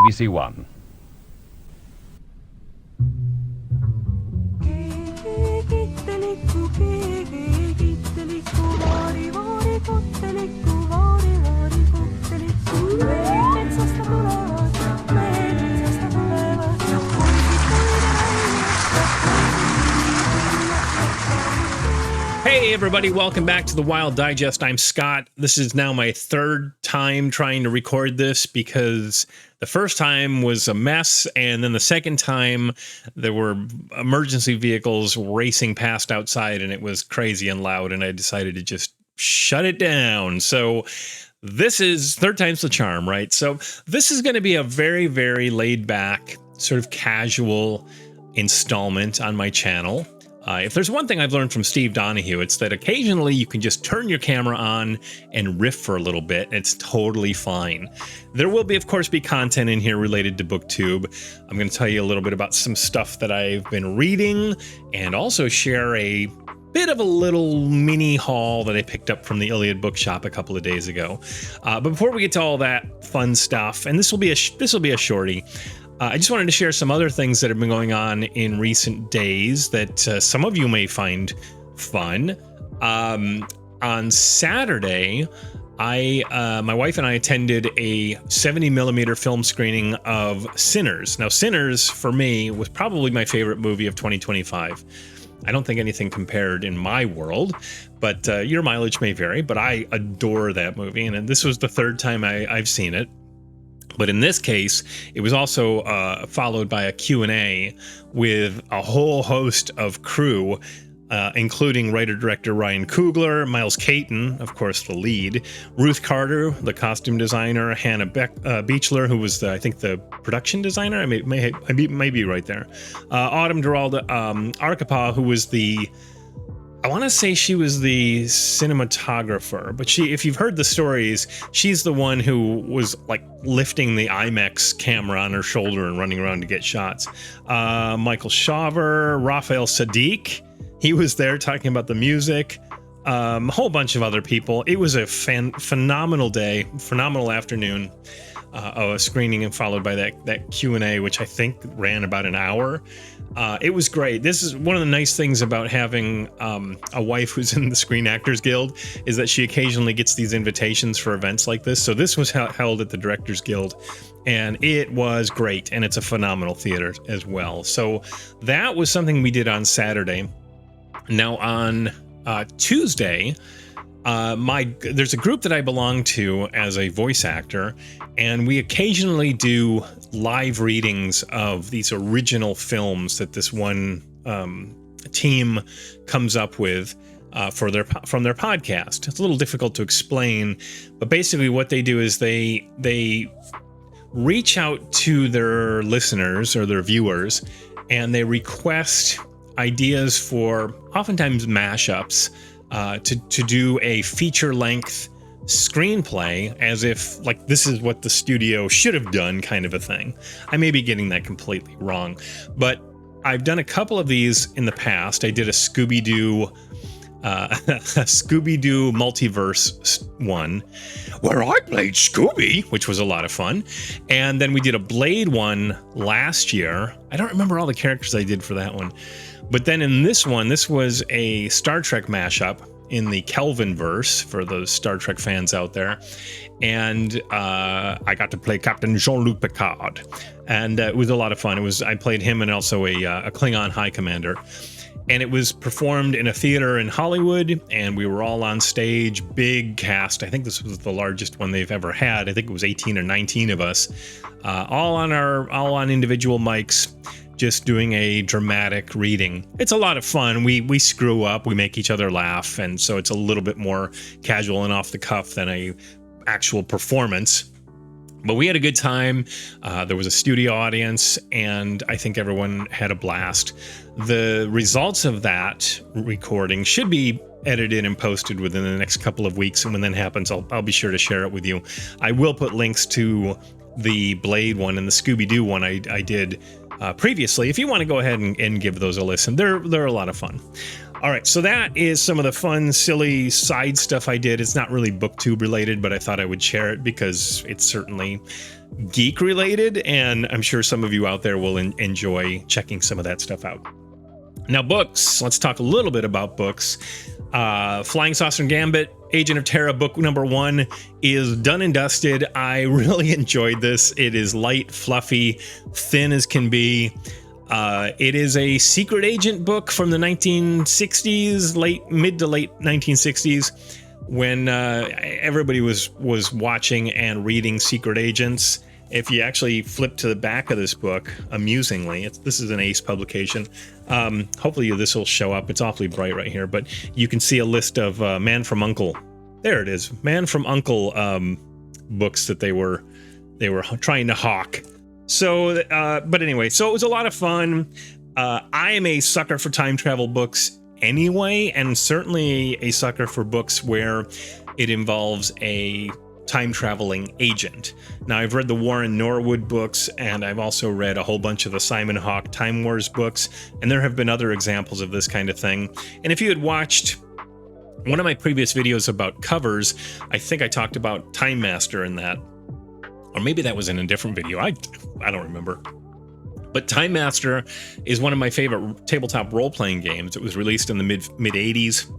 BBC One. Hey everybody, welcome back to the Wild Digest. I'm Scott. This is now my third time trying to record this because the first time was a mess, and then the second time there were emergency vehicles racing past outside and it was crazy and loud, and I decided to just shut it down. So this is third time's the charm, right? So this is going to be a very, very laid back, sort of casual installment on my channel. If there's one thing I've learned from Steve Donahue, it's that occasionally you can just turn your camera on and riff for a little bit. It's totally fine. There will be, of course, be content in here related to BookTube. I'm going to tell you a little bit about some stuff that I've been reading and also share a bit of a little mini haul that I picked up from the Iliad Bookshop a couple of days ago. But before we get to all that fun stuff, and this will be a shorty, I just wanted to share some other things that have been going on in recent days that some of you may find fun. On Saturday, my wife and I attended a 70mm film screening of Sinners. Now, Sinners, for me, was probably my favorite movie of 2025. I don't think anything compared in my world, but your mileage may vary, but I adore that movie, and this was the third time I've seen it. But in this case, it was also followed by a Q&A with a whole host of crew, including writer-director Ryan Coogler, Miles Caton, of course, the lead, Ruth Carter, the costume designer, Hannah Beechler, who was, I think, the production designer. I may be right there. Autumn Duralda Arcapa, who was I want to say she was the cinematographer, but if you've heard the stories, she's the one who was like lifting the IMAX camera on her shoulder and running around to get shots. Michael Shaver, Raphael Sadiq, he was there talking about the music. A whole bunch of other people. It was a phenomenal day, phenomenal afternoon of a screening, and followed by that Q&A, which I think ran about an hour. It was great. This is one of the nice things about having a wife who's in the Screen Actors Guild, is that she occasionally gets these invitations for events like this. So this was held at the Directors Guild, and it was great, and it's a phenomenal theater as well. So that was something we did on Saturday. Now on Tuesday, there's a group that I belong to as a voice actor, and we occasionally do live readings of these original films that this one team comes up with from their podcast. It's a little difficult to explain, but basically what they do is they reach out to their listeners or their viewers, and they request ideas for oftentimes mashups to do a feature-length screenplay, as if like this is what the studio should have done, kind of a thing. I may be getting that completely wrong, but I've done a couple of these in the past. I did a Scooby-Doo multiverse one where I played Scooby, which was a lot of fun. And then we did a Blade one last year. I don't remember all the characters I did for that one. But then in this one, this was a Star Trek mashup in the Kelvinverse, for those Star Trek fans out there. And I got to play Captain Jean-Luc Picard. And it was a lot of fun. I played him and also a Klingon High Commander. And it was performed in a theater in Hollywood, and we were all on stage, big cast. I think this was the largest one they've ever had. I think it was 18 or 19 of us, all on individual mics, just doing a dramatic reading. It's a lot of fun. We screw up, we make each other laugh, and so it's a little bit more casual and off the cuff than a actual performance. But we had a good time. There was a studio audience, and I think everyone had a blast. The results of that recording should be edited and posted within the next couple of weeks, and when that happens, I'll be sure to share it with you. I will put links to the Blade one and the Scooby-Doo one I did previously, if you want to go ahead and give those a listen. They're a lot of fun. All right, so that is some of the fun, silly side stuff I did. It's not really BookTube related, but I thought I would share it because it's certainly geek related, and I'm sure some of you out there will enjoy checking some of that stuff out. Now, books. Let's talk a little bit about books. Flying Saucer and Gambit, Agent of T.E.R.R.A. book number 1 is done and dusted. I really enjoyed this. It is light, fluffy, thin as can be. It is a secret agent book from the 1960s, mid to late 1960s, when everybody was watching and reading secret agents. If you actually flip to the back of this book, amusingly, this is an Ace publication. Hopefully this will show up. It's awfully bright right here, but you can see a list of Man from U.N.C.L.E. There it is, Man from U.N.C.L.E. Books that they were trying to hawk. So, but anyway, so it was a lot of fun. I am a sucker for time travel books anyway, and certainly a sucker for books where it involves a time traveling agent. Now, I've read the Warren Norwood books, and I've also read a whole bunch of the Simon Hawke Time Wars books, and there have been other examples of this kind of thing. And if you had watched one of my previous videos about covers, I think I talked about Time Master in that. Or maybe that was in a different video. I don't remember. But Time Master is one of my favorite tabletop role-playing games. It was released in the mid 80s.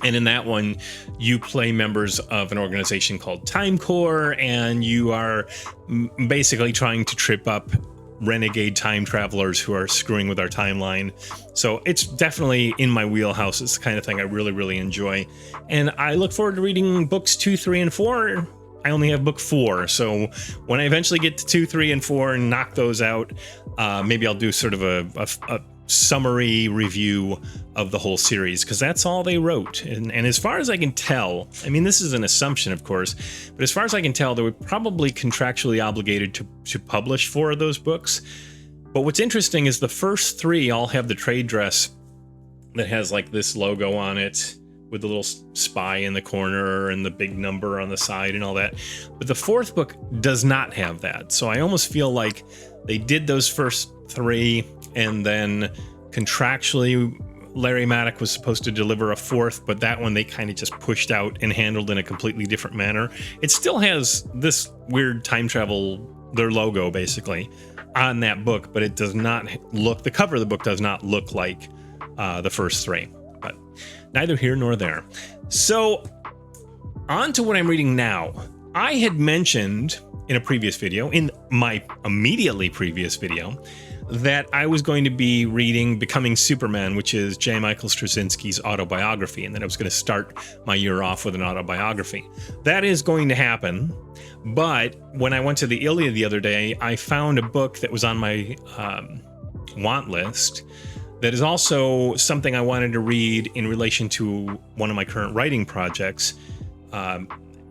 And in that one, you play members of an organization called Time Corps, and you are basically trying to trip up renegade time travelers who are screwing with our timeline. So it's definitely in my wheelhouse. It's the kind of thing I really, really enjoy. And I look forward to reading books 2, 3, and 4. I only have book 4, so when I eventually get to 2, 3, and 4 and knock those out, maybe I'll do sort of a summary review of the whole series, because that's all they wrote. And as far as I can tell, I mean, this is an assumption, of course, but as far as I can tell, they were probably contractually obligated to publish 4 of those books. But what's interesting is the first 3 all have the trade dress that has like this logo on it, with the little spy in the corner and the big number on the side and all that. But the 4th book does not have that. So I almost feel like they did those first 3, and then contractually Larry Maddock was supposed to deliver a 4th, but that one they kind of just pushed out and handled in a completely different manner. It still has this weird time travel, their logo basically, on that book, but it does not look, the cover of the book does not look like the first 3. But neither here nor there. So on to what I'm reading now. I had mentioned in a previous video, in my immediately previous video, that I was going to be reading Becoming Superman, which is J. Michael Straczynski's autobiography, and that I was going to start my year off with an autobiography. That is going to happen, but when I went to the Iliad the other day, I found a book that was on my want list that is also something I wanted to read in relation to one of my current writing projects.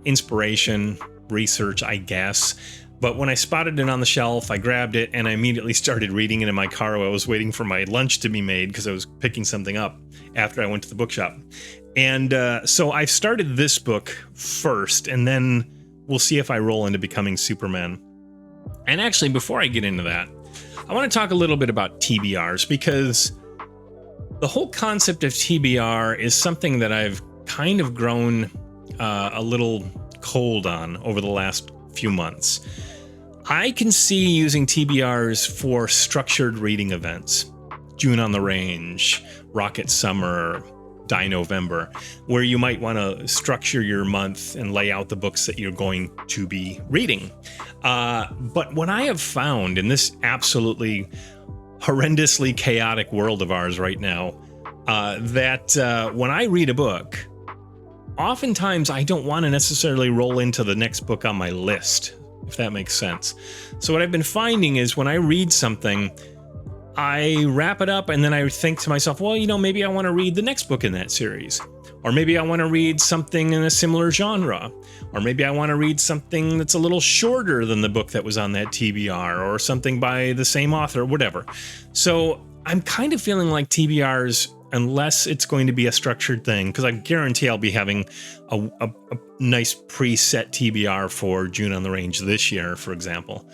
Inspiration, research, I guess. But when I spotted it on the shelf, I grabbed it and I immediately started reading it in my car while I was waiting for my lunch to be made, because I was picking something up after I went to the bookshop. And so I've started this book first, and then we'll see if I roll into Becoming Superman. And actually, before I get into that, I want to talk a little bit about TBRs, because the whole concept of TBR is something that I've kind of grown a little cold on over the last few months. I can see using TBRs for structured reading events. June on the Range, Rocket Summer, Die November, where you might want to structure your month and lay out the books that you're going to be reading. But what I have found in this absolutely horrendously chaotic world of ours right now, that when I read a book, oftentimes I don't want to necessarily roll into the next book on my list, if that makes sense. So what I've been finding is when I read something, I wrap it up and then I think to myself, well, you know, maybe I want to read the next book in that series. Or maybe I want to read something in a similar genre. Or maybe I want to read something that's a little shorter than the book that was on that TBR, or something by the same author, whatever. So I'm kind of feeling like TBRs, unless it's going to be a structured thing, because I guarantee I'll be having a nice preset TBR for June on the Range this year, for example.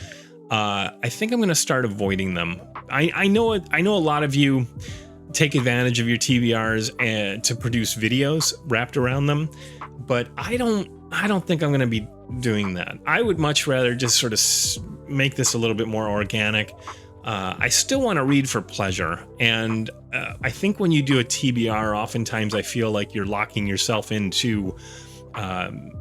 I think I'm going to start avoiding them. I know a lot of you take advantage of your TBRs and to produce videos wrapped around them, but I don't think I'm going to be doing that. I would much rather just sort of make this a little bit more organic. I still want to read for pleasure, and I think when you do a TBR, oftentimes I feel like you're locking yourself into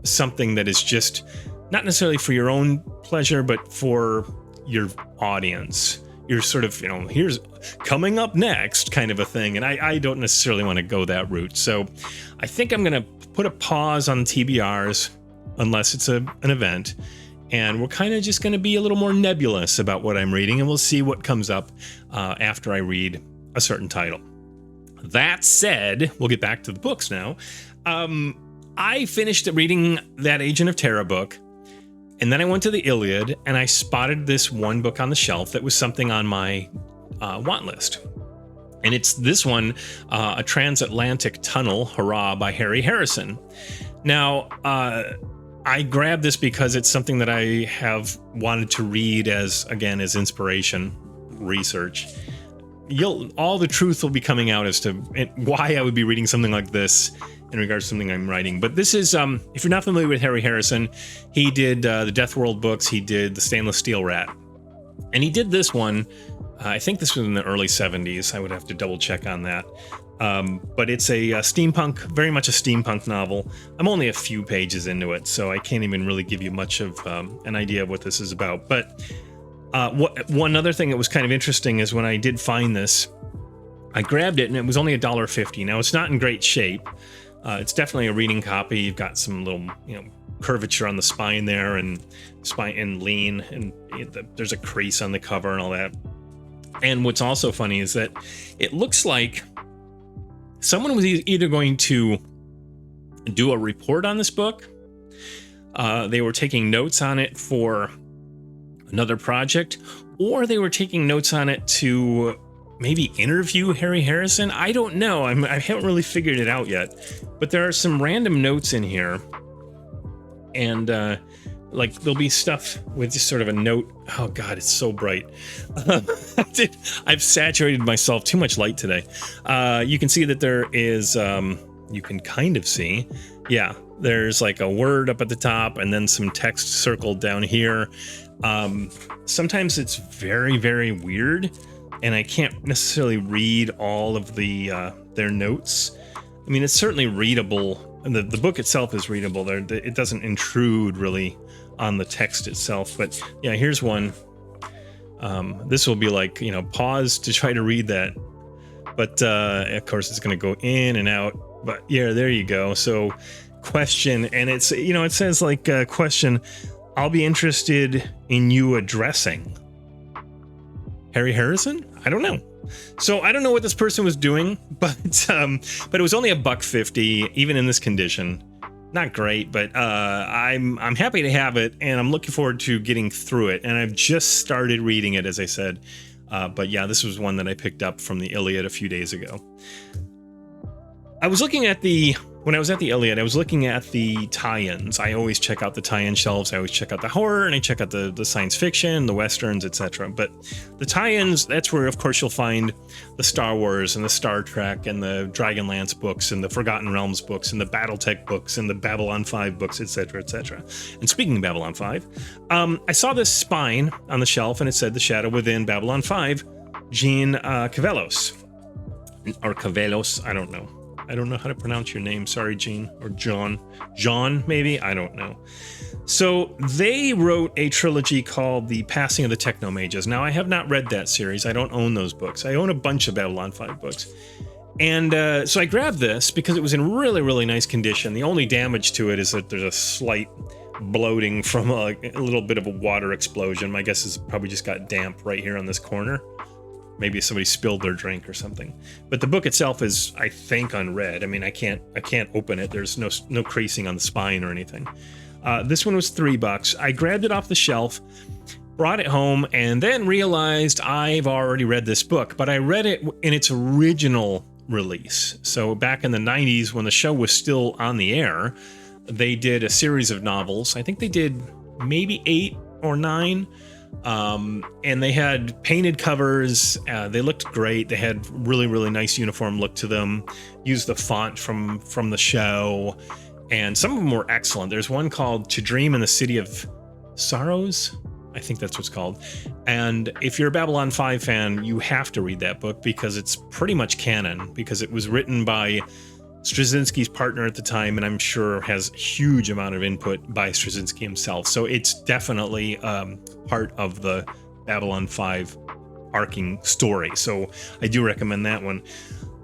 something that is just not necessarily for your own pleasure, but for your audience. You're sort of, here's coming up next kind of a thing. And I don't necessarily want to go that route. So I think I'm going to put a pause on TBRs unless it's an event. And we're kind of just going to be a little more nebulous about what I'm reading. And we'll see what comes up after I read a certain title. That said, we'll get back to the books now. I finished reading that Agent of T.E.R.R.A book. And then I went to the Iliad and I spotted this one book on the shelf that was something on my want list. And it's this one, A Transatlantic Tunnel, Hurrah, by Harry Harrison. Now, I grabbed this because it's something that I have wanted to read as inspiration, research. All the truth will be coming out as to why I would be reading something like this in regards to something I'm writing. But this is, if you're not familiar with Harry Harrison, he did the Death World books, he did the Stainless Steel Rat, and he did this one, I think this was in the early 70s, I would have to double check on that. But it's a steampunk, very much a steampunk novel. I'm only a few pages into it, so I can't even really give you much of an idea of what this is about. But one other thing that was kind of interesting is when I did find this, I grabbed it and it was only $1.50. Now, it's not in great shape. It's definitely a reading copy. You've got some little, curvature on the spine there, and lean, and there's a crease on the cover and all that. And what's also funny is that it looks like someone was either going to do a report on this book, they were taking notes on it for another project, or they were taking notes on it to maybe interview Harry Harrison. I don't know. I haven't really figured it out yet, but there are some random notes in here, and there'll be stuff with just sort of a note. Oh God, it's so bright. I've saturated myself, too much light today. You can see that there is, you can kind of see, there's like a word up at the top and then some text circled down here. Sometimes it's very, very weird, and I can't necessarily read all of their notes. I mean, it's certainly readable, and the book itself is readable. It doesn't intrude really on the text itself. But yeah, here's one. This will be like, pause to try to read that. But of course, it's going to go in and out. But yeah, there you go. So question, and it's, it says like question, I'll be interested in you addressing Harry Harrison? I don't know. So I don't know what this person was doing, but it was only $1.50, even in this condition. Not great, but I'm happy to have it, and I'm looking forward to getting through it. And I've just started reading it, as I said. But yeah, this was one that I picked up from the Iliad a few days ago. When I was at the Iliad, I was looking at the tie-ins. I always check out the tie-in shelves. I always check out the horror, and I check out the science fiction, the westerns, etc. But the tie-ins, that's where, of course, you'll find the Star Wars and the Star Trek and the Dragonlance books and the Forgotten Realms books and the Battletech books and the Babylon 5 books, etc., etc. And speaking of Babylon 5, I saw this spine on the shelf, and it said The Shadow Within Babylon 5, Jean Cavelos. Or Cavelos, I don't know. I don't know how to pronounce your name. Sorry, Gene. Or John. John, maybe? I don't know. So they wrote a trilogy called The Passing of the Technomages. Now, I have not read that series. I don't own those books. I own a bunch of Babylon 5 books. And so I grabbed this because it was in really, really nice condition. The only damage to it is that there's a slight bloating from a little bit of a water explosion. My guess is it probably just got damp right here on this corner. Maybe somebody spilled their drink or something. But the book itself is, I think, unread. I mean, I can't open it. There's no creasing on the spine or anything. This one was $3. I grabbed it off the shelf, brought it home, and then realized I've already read this book, but I read it in its original release. So back in the 90s, when the show was still on the air, they did a series of novels. I think they did maybe 8 or 9. And they had painted covers. They looked great. They had really, really nice uniform look to them. Used the font from the show, and some of them were excellent. There's one called To Dream in the City of Sorrows. I think that's what's called. And if you're a Babylon 5 fan, you have to read that book because it's pretty much canon, because it was written by Straczynski's partner at the time, and I'm sure has a huge amount of input by Straczynski himself. So it's definitely part of the Babylon 5 arcing story. So I do recommend that one.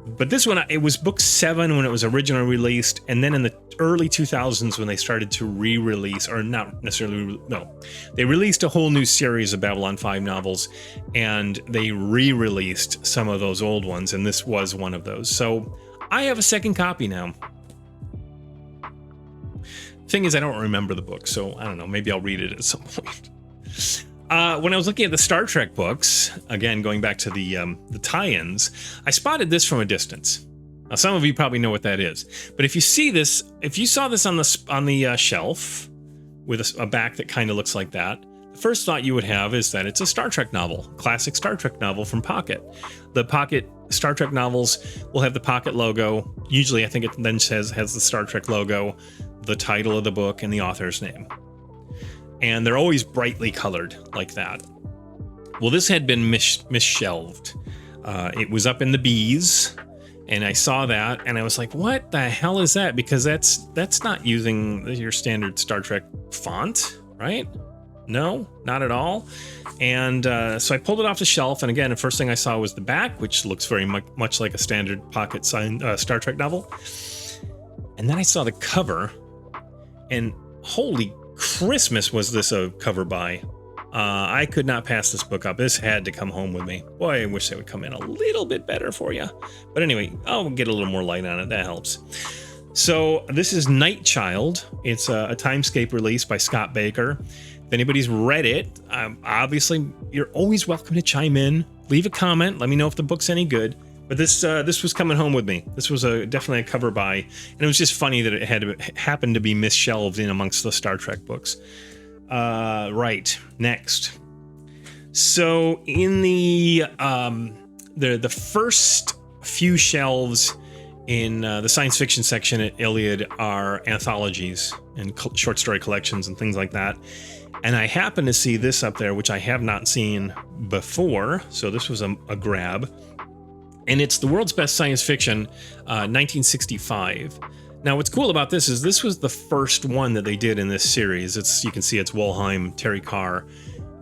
But this one, it was book 7 when it was originally released, and then in the early 2000s when they started to re-release, or not necessarily, no, they released a whole new series of Babylon 5 novels, and they re-released some of those old ones, and this was one of those. So I have a second copy now. Thing is, I don't remember the book, so I don't know, maybe I'll read it at some point. When I was looking at the Star Trek books, again, going back to the tie-ins, I spotted this from a distance. Now, some of you probably know what that is, but if you see this, if you saw this on the shelf with a back that kind of looks like that, the first thought you would have is that it's a Star Trek novel, classic Star Trek novel from Pocket. The Pocket Star Trek novels will have the Pocket logo. Usually, I think it then has the Star Trek logo, the title of the book, and the author's name. And they're always brightly colored like that. Well, this had been misshelved. It was up in the B's, and I saw that, and I was like, what the hell is that? Because that's not using your standard Star Trek font, right? No, not at all. And so I pulled it off the shelf, and again, the first thing I saw was the back, which looks very much like a standard Pocket signed Star Trek novel. And then I saw the cover, and holy Christmas, was this a cover buy. I could not pass this book up. This had to come home with me. Boy, I wish they would come in a little bit better for you. But anyway, I'll get a little more light on it. That helps. So this is Nightchild. It's a Timescape release by Scott Baker. If anybody's read it, obviously you're always welcome to chime in. Leave a comment. Let me know if the book's any good. But this was coming home with me. This was definitely a cover buy, and it was just funny that it happened to be misshelved in amongst the Star Trek books. Right, next. So in the first few shelves in the science fiction section at Iliad are anthologies and short story collections and things like that. And I happened to see this up there, which I have not seen before. So this was a grab. And it's the world's best science fiction, 1965. Now, what's cool about this is this was the first one that they did in this series. You can see it's Wolheim, T.E.R.R.A,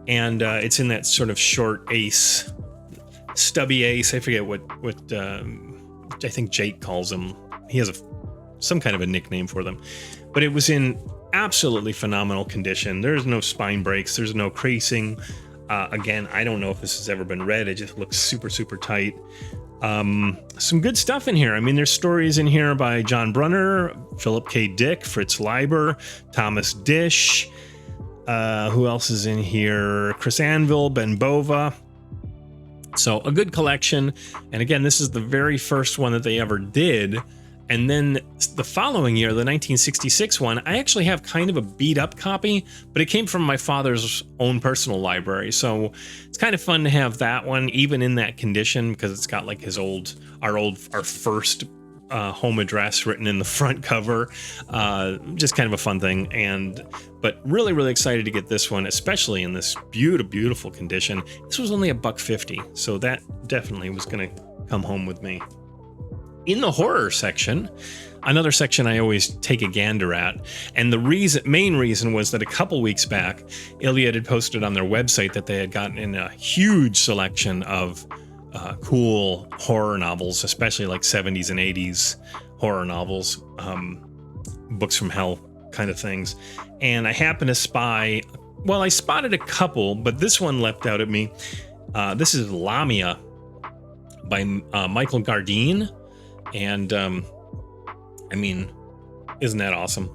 and it's in that sort of short ace, stubby ace. I forget what I think Jake calls them. He has some kind of a nickname for them, but it was in absolutely phenomenal condition. There's no spine breaks. There's no creasing. Again, I don't know if this has ever been read. It just looks super, super tight. Some good stuff in here. I mean, there's stories in here by John Brunner, Philip K. Dick, Fritz Leiber, Thomas Dish. Who else is in here? Chris Anvil, Ben Bova. So a good collection. And again, this is the very first one that they ever did. And then the following year, the 1966 one, I actually have kind of a beat up copy, but it came from my father's own personal library. So it's kind of fun to have that one, even in that condition, because it's got like our first home address written in the front cover. Just kind of a fun thing. But really, really excited to get this one, especially in this beautiful condition. This was only $1.50, so that definitely was going to come home with me. In the horror section, another section I always take a gander at, and the main reason was that a couple weeks back, Iliad had posted on their website that they had gotten in a huge selection of cool horror novels, especially like 70s and 80s horror novels, books from hell kind of things. And I happened to I spotted a couple, but this one leapt out at me. This is Lamia by Michael Gardine. And, I mean, isn't that awesome?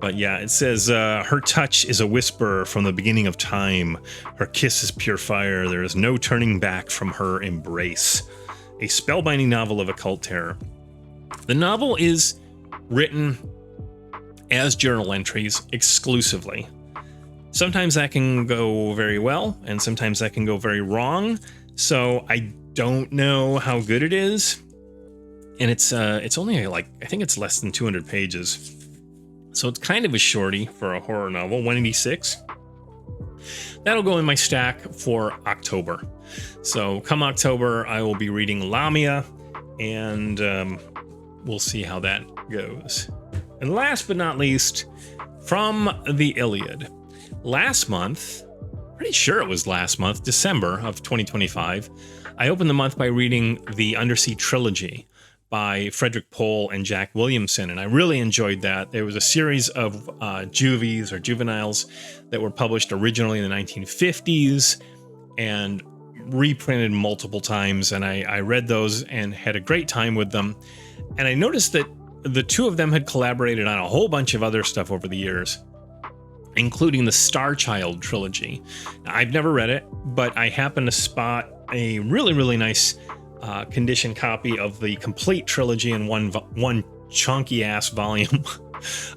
But yeah, it says, her touch is a whisper from the beginning of time. Her kiss is pure fire. There is no turning back from her embrace. A spellbinding novel of occult terror. The novel is written as journal entries exclusively. Sometimes that can go very well, and sometimes that can go very wrong. So I don't know how good it is. And it's only like, I think it's less than 200 pages. So it's kind of a shorty for a horror novel, 186. That'll go in my stack for October. So come October, I will be reading Lamia, and we'll see how that goes. And last but not least, from the Iliad. Last month, pretty sure it was last month, December of 2025, I opened the month by reading the Undersea Trilogy by Frederick Pohl and Jack Williamson, and I really enjoyed that. There was a series of juvies or juveniles that were published originally in the 1950s and reprinted multiple times, and I read those and had a great time with them. And I noticed that the two of them had collaborated on a whole bunch of other stuff over the years, including the Starchild trilogy. Now, I've never read it, but I happened to spot a really, really nice condition copy of the complete trilogy in one chunky ass volume.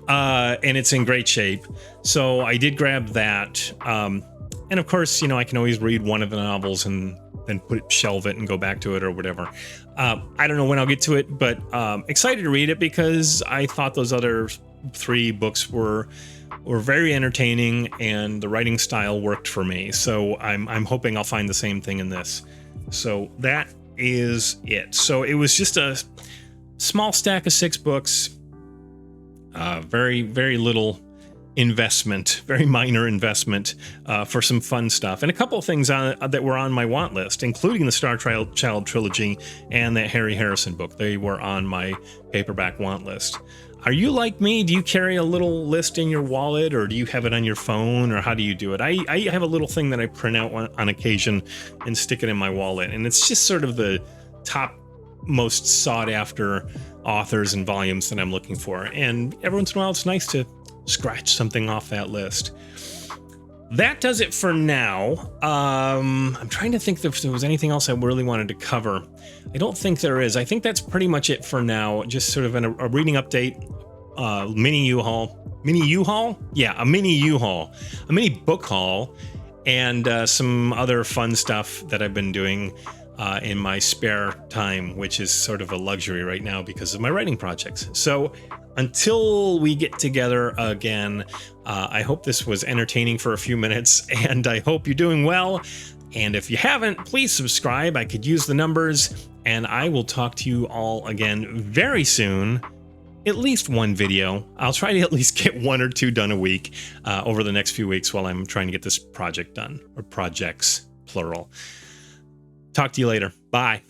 And it's in great shape. So I did grab that. And of course, you know, I can always read one of the novels and then shelve it and go back to it or whatever. I don't know when I'll get to it, but excited to read it because I thought those other 3 books were very entertaining and the writing style worked for me. So I'm hoping I'll find the same thing in this. So that is it. So it was just a small stack of 6 books. Very, very little investment, very minor investment for some fun stuff. And a couple of things that were on my want list, including the Starchild trilogy and that Harry Harrison book. They were on my paperback want list. Are you like me? Do you carry a little list in your wallet, or do you have it on your phone, or how do you do it? I have a little thing that I print out on occasion and stick it in my wallet, and it's just sort of the top most sought after authors and volumes that I'm looking for. And every once in a while, it's nice to scratch something off that list. That does it for now. I'm trying to think if there was anything else I really wanted to cover. I don't think there is. I think that's pretty much it for now. Just sort of a reading update, mini U-Haul. Mini U-Haul? Yeah, a mini U-Haul. A mini book haul, and some other fun stuff that I've been doing in my spare time, which is sort of a luxury right now because of my writing projects. So until we get together again, I hope this was entertaining for a few minutes, and I hope you're doing well. And if you haven't, please subscribe. I could use the numbers, and I will talk to you all again very soon. At least one video. I'll try to at least get 1 or 2 done a week over the next few weeks while I'm trying to get this project done, or projects, plural. Talk to you later. Bye.